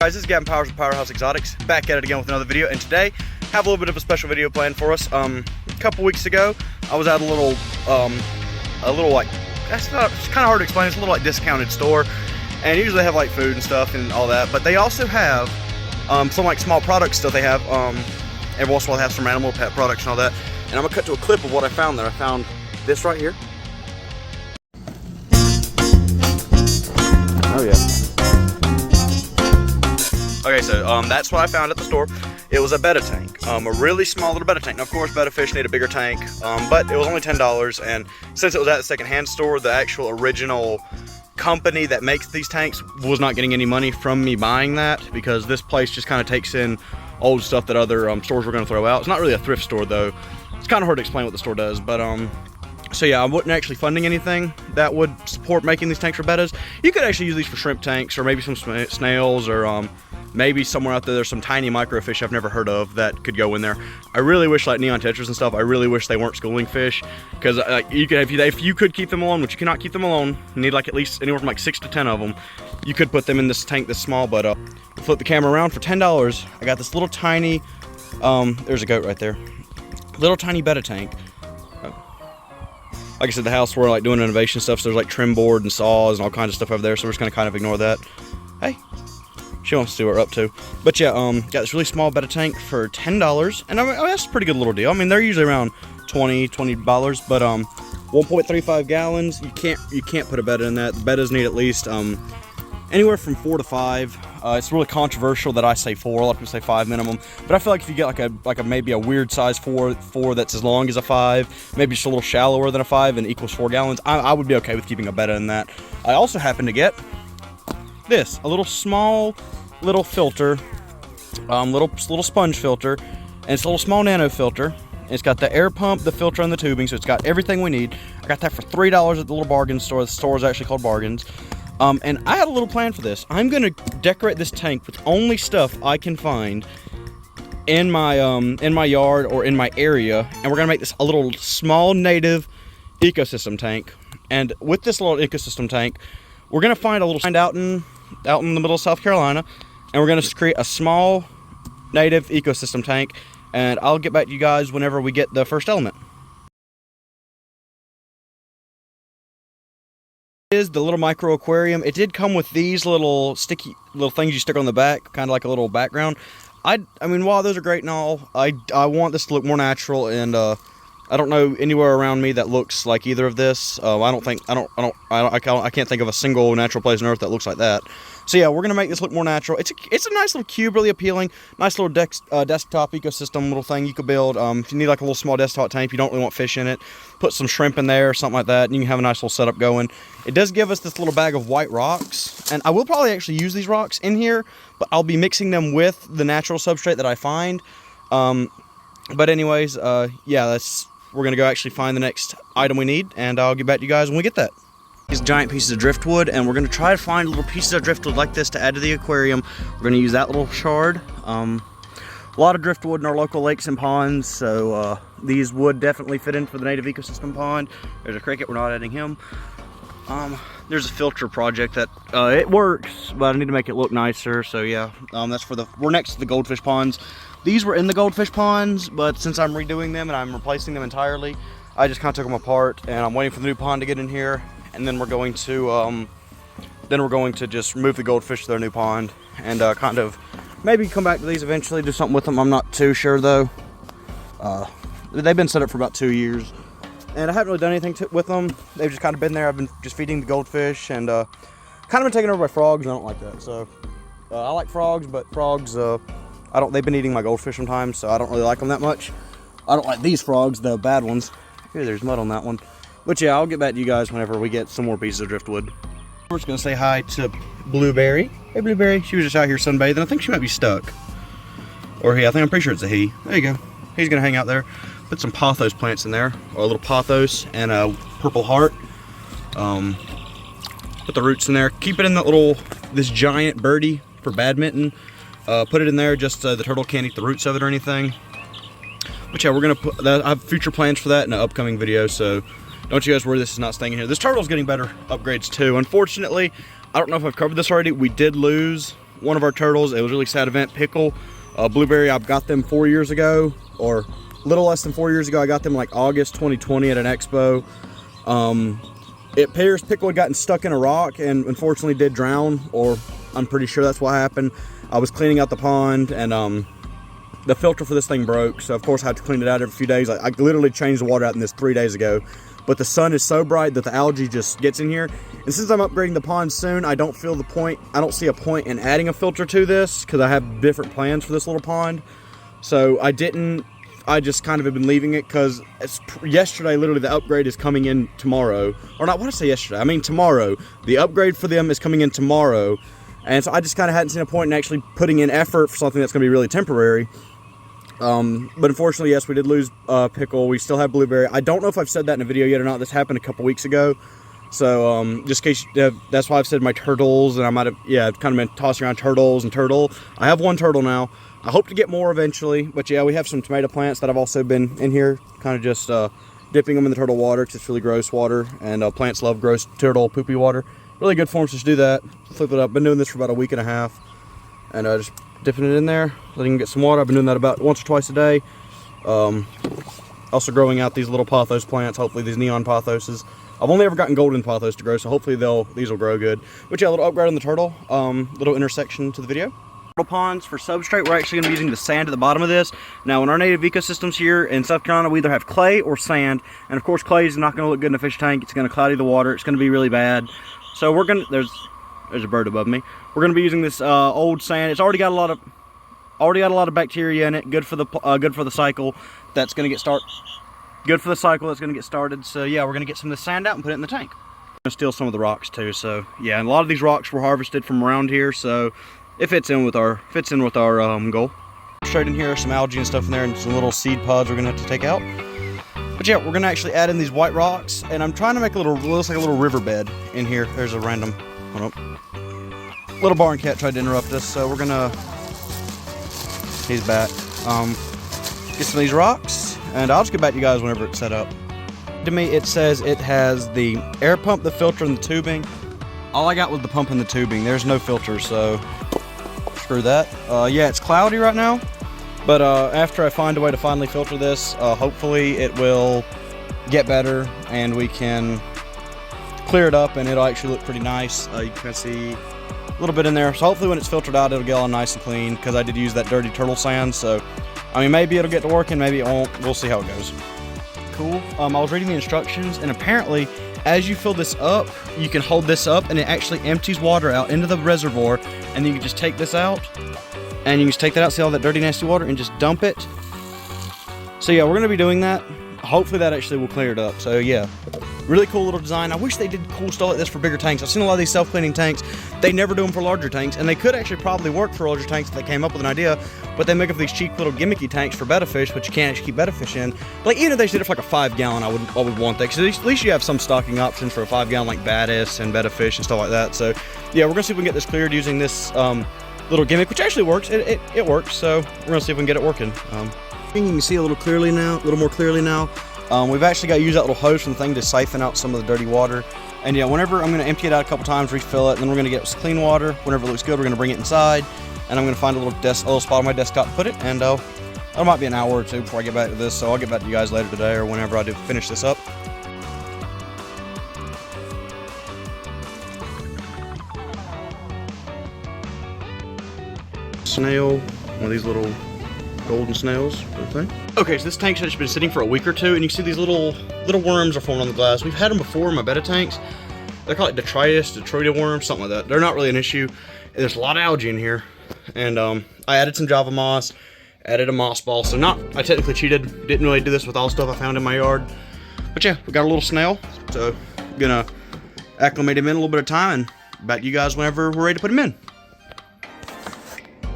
Guys, this is Gavin Powers with Powerhouse Exotics, back at it again with another video, and today have a little bit of a special video planned for us. A couple weeks ago, I was at a little like, it's kind of hard to explain, it's a little like discounted store, and usually they have like food and stuff and all that, but they also have some like small product stuff they have. Every once in a while they have some animal pet products and all that, and I'm gonna cut to a clip of what I found there. I found this right here. Oh yeah. Okay, so that's what I found at the store. It was a betta tank, a really small little betta tank. Now, of course, betta fish need a bigger tank, but it was only $10. And since it was at the secondhand store, the actual original company that makes these tanks was not getting any money from me buying that, because this place just kind of takes in old stuff that other stores were going to throw out. It's not really a thrift store though. It's kind of hard to explain what the store does, but so yeah, I wasn't actually funding anything that would support making these tanks for bettas. You could actually use these for shrimp tanks, or maybe some snails, or maybe somewhere out there's some tiny microfish I've never heard of that could go in there. I really wish, like neon tetras and stuff, I really wish they weren't schooling fish, because you could, if you could keep them alone, which you cannot keep them alone, you need like at least anywhere from like 6 to 10 of them. You could put them in this tank this small, but flip the camera around for $10. I got this little tiny, there's a goat right there, little tiny betta tank. Like I said, the house we're like doing innovation stuff, so there's like trim board and saws and all kinds of stuff over there, so we're just gonna kind of ignore that. Hey, she wants to see what we're up to. But yeah, got this really small betta tank for $10, and I mean, that's a pretty good little deal. I mean, they're usually around $20, but 1.35 gallons. You can't put a betta in that. The bettas need at least anywhere from 4 to 5. It's really controversial that I say 4. A lot of people say 5 minimum, but I feel like if you get like a maybe a weird size 4 that's as long as a 5, maybe just a little shallower than a 5 and equals 4 gallons, I would be okay with keeping a betta in that. I also happen to get this, a little small little filter, little sponge filter, and it's a little small nano filter. It's got the air pump, the filter, and the tubing, so it's got everything we need. I got that for $3 at the little bargain store. The store is actually called Bargains. And I had a little plan for this. I'm gonna decorate this tank with only stuff I can find in my yard or in my area, and we're gonna make this a little small native ecosystem tank. And with this little ecosystem tank, we're gonna find out in the middle of South Carolina, and we're gonna create a small native ecosystem tank. And I'll get back to you guys whenever we get the first element. Is the little micro aquarium. It did come with these little sticky little things you stick on the back, kind of like a little background. I mean, while those are great and all, I want this to look more natural, and I don't know anywhere around me that looks like either of this. I can't think of a single natural place on earth that looks like that. So yeah, we're gonna make this look more natural. It's a nice little cube, really appealing. Nice little desktop ecosystem little thing you could build. If you need like a little small desktop tank, you don't really want fish in it, put some shrimp in there or something like that, and you can have a nice little setup going. It does give us this little bag of white rocks, and I will probably actually use these rocks in here, but I'll be mixing them with the natural substrate that I find. But anyways, yeah, we're gonna go actually find the next item we need, and I'll get back to you guys when we get that. These giant pieces of driftwood, and we're gonna try to find little pieces of driftwood like this to add to the aquarium. We're gonna use that little shard. A lot of driftwood in our local lakes and ponds, so these would definitely fit in for the native ecosystem pond. There's a cricket, we're not adding him. There's a filter project that it works, but I need to make it look nicer. So yeah, that's we're next to the goldfish ponds. These were in the goldfish ponds, but since I'm redoing them and I'm replacing them entirely, I just kind of took them apart, and I'm waiting for the new pond to get in here, and then we're going to just move the goldfish to their new pond, and kind of maybe come back to these eventually, do something with them. I'm not too sure though. They've been set up for about 2 years, and I haven't really done anything with them. They've just kind of been there. I've been just feeding the goldfish, and kind of been taken over by frogs, and I don't like that. So I like frogs, but frogs, they've been eating my goldfish sometimes, so I don't really like them that much. I don't like these frogs, the bad ones. Here, there's mud on that one. But yeah, I'll get back to you guys whenever we get some more pieces of driftwood. We're just gonna say hi to Blueberry. Hey Blueberry, she was just out here sunbathing. I think she might be stuck. Or he, I'm pretty sure it's a he. There you go. He's gonna hang out there. Put some pothos plants in there, or a little pothos and a purple heart. Put the roots in there. Keep it in this giant birdie for badminton. Put it in there just so the turtle can't eat the roots of it or anything. But yeah, we're gonna put that. I have future plans for that in an upcoming video, so don't you guys worry, this is not staying in here. This turtle's getting better upgrades too. Unfortunately, I don't know if I've covered this already. We did lose one of our turtles. It was a really sad event. Pickle, Blueberry, I got them 4 years ago, or a little less than 4 years ago. I got them like August 2020 at an expo. It appears Pickle had gotten stuck in a rock and unfortunately did drown, or I'm pretty sure that's what happened. I was cleaning out the pond and the filter for this thing broke, so of course I had to clean it out every few days. I literally changed the water out in this 3 days ago, but the sun is so bright that the algae just gets in here. And since I'm upgrading the pond soon, I don't see a point in adding a filter to this because I have different plans for this little pond. So I just kind of have been leaving it because yesterday, literally the upgrade is coming in tomorrow. Or not, what did I say yesterday? I mean tomorrow. The upgrade for them is coming in tomorrow. And so I just kind of hadn't seen a point in actually putting in effort for something that's going to be really temporary. But unfortunately, yes, we did lose Pickle. We still have Blueberry. I don't know if I've said that in a video yet or not. This happened a couple weeks ago. So just in case, that's why I've said my turtles, and I might have, I've kind of been tossing around turtles and turtle. I have one turtle now. I hope to get more eventually, but yeah, we have some tomato plants that I've also been in here, kind of just dipping them in the turtle water because it's really gross water, and plants love gross turtle poopy water. Really good forms to just do that. Flip it up. Been doing this for about a week and a half, and just dipping it in there, letting them get some water. I've been doing that about once or twice a day. Also growing out these little pothos plants, hopefully these neon pothoses. I've only ever gotten golden pothos to grow, so hopefully these will grow good. But yeah, a little upgrade on the turtle, little intersection to the video. Turtle ponds for substrate, we're actually going to be using the sand at the bottom of this. Now in our native ecosystems here in South Carolina, we either have clay or sand, and of course clay is not going to look good in a fish tank. It's going to cloudy the water, it's going to be really bad. So we're going to, there's a bird above me. We're going to be using this old sand. It's already got a lot of bacteria in it, good for the cycle. That's going to get started. Good for the cycle that's going to get started. So yeah, we're going to get some of the sand out and put it in the tank. I'm going to steal some of the rocks too. So yeah, and a lot of these rocks were harvested from around here, so it fits in with our goal. Straight in here, some algae and stuff in there, and some little seed pods we're going to have to take out. But yeah, we're going to actually add in these white rocks, and I'm trying to make looks like a little riverbed in here. There's a random, hold up. Little barn cat tried to interrupt us, so we're going to, he's back. Get some of these rocks, and I'll just get back to you guys whenever it's set up. To me, it says it has the air pump, the filter, and the tubing. All I got was the pump and the tubing. There's no filter, so screw that. Yeah, it's cloudy right now, but after I find a way to finally filter this, hopefully it will get better and we can clear it up and it'll actually look pretty nice. You can see a little bit in there, so hopefully when it's filtered out it'll get all nice and clean, because I did use that dirty turtle sand. So I mean, maybe it'll get to working, maybe it won't. We'll see how it goes. Cool. I was reading the instructions, and apparently as you fill this up, you can hold this up and it actually empties water out into the reservoir, and then you can just take this out and you can just take that out, see all that dirty nasty water, and just dump it. So yeah, we're going to be doing that. Hopefully that actually will clear it up. So yeah, really cool little design. I wish they did cool stuff like this for bigger tanks. I've seen a lot of these self-cleaning tanks. They never do them for larger tanks, and they could actually probably work for larger tanks if they came up with an idea, but they make up these cheap little gimmicky tanks for betta fish, but you can't actually keep betta fish in. Like, even if they did it for like a 5-gallon, I would want that, because at least you have some stocking options for a 5-gallon, like baddis and betta fish and stuff like that. So yeah, we're gonna see if we can get this cleared using this little gimmick, which actually works. It works, so we're gonna see if we can get it working. You can see a little more clearly now. We've actually got to use that little hose from the thing to siphon out some of the dirty water. And yeah, whenever I'm going to empty it out a couple times, refill it, and then we're going to get some clean water. Whenever it looks good, we're going to bring it inside, and I'm going to find a little spot on my desktop to put it. And it might be an hour or two before I get back to this, so I'll get back to you guys later today or whenever I do finish this up. Snail, one of these little golden snails, I think. Okay, so this tank's actually been sitting for a week or two, and you can see these little worms are forming on the glass. We've had them before in my betta tanks. They're called detritus, detroida worms, something like that. They're not really an issue. There's a lot of algae in here, and I added some Java moss, added a moss ball. So I technically cheated. Didn't really do this with all the stuff I found in my yard. But yeah, we got a little snail, so I'm gonna acclimate him in a little bit of time, and back to you guys whenever we're ready to put him in.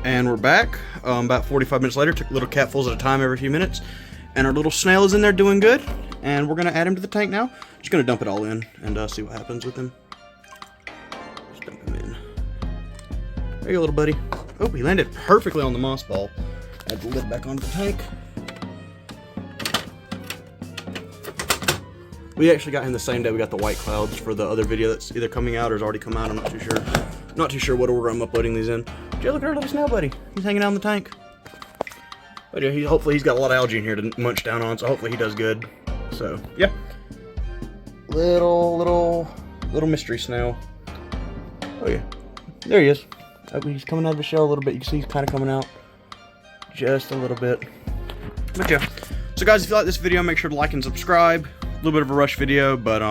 And we're back. About 45 minutes later, took little catfuls at a time every few minutes, and our little snail is in there doing good, and we're gonna add him to the tank now. Just gonna dump it all in and see what happens with him. Just dump him in. There you go, little buddy. Oh, he landed perfectly on the moss ball. Add the lid back onto the tank. We actually got him the same day we got the white clouds for the other video that's either coming out or has already come out. I'm not too sure. Not too sure what order I'm uploading these in. Joe, look at our little snail buddy. He's hanging out in the tank. But yeah, hopefully he's got a lot of algae in here to munch down on, so hopefully he does good. So, yeah. Little mystery snail. Oh yeah, there he is. Oh, he's coming out of the shell a little bit. You can see he's kind of coming out just a little bit. But yeah. So guys, if you like this video, make sure to like and subscribe. A little bit of a rush video, but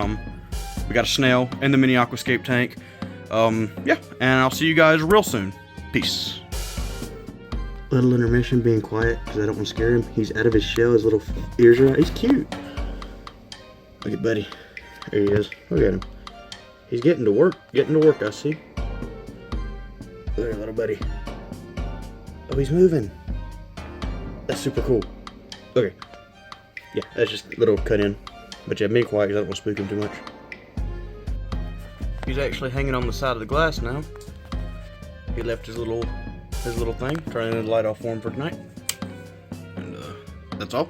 we got a snail in the mini AQUASCAPE tank. Yeah, and I'll see you guys real soon. Peace. Little intermission, being quiet because I don't want to scare him. He's out of his shell. His little ears are out. He's cute. Look at Buddy. There he is. Look at him. He's getting to work. I see. Look at little Buddy. Oh, he's moving. That's super cool. Okay. Yeah, that's just a little cut in. But yeah, being quiet because I don't want to spook him too much. He's actually hanging on the side of the glass now. He left his little thing, turning the light off for him for tonight. And that's all.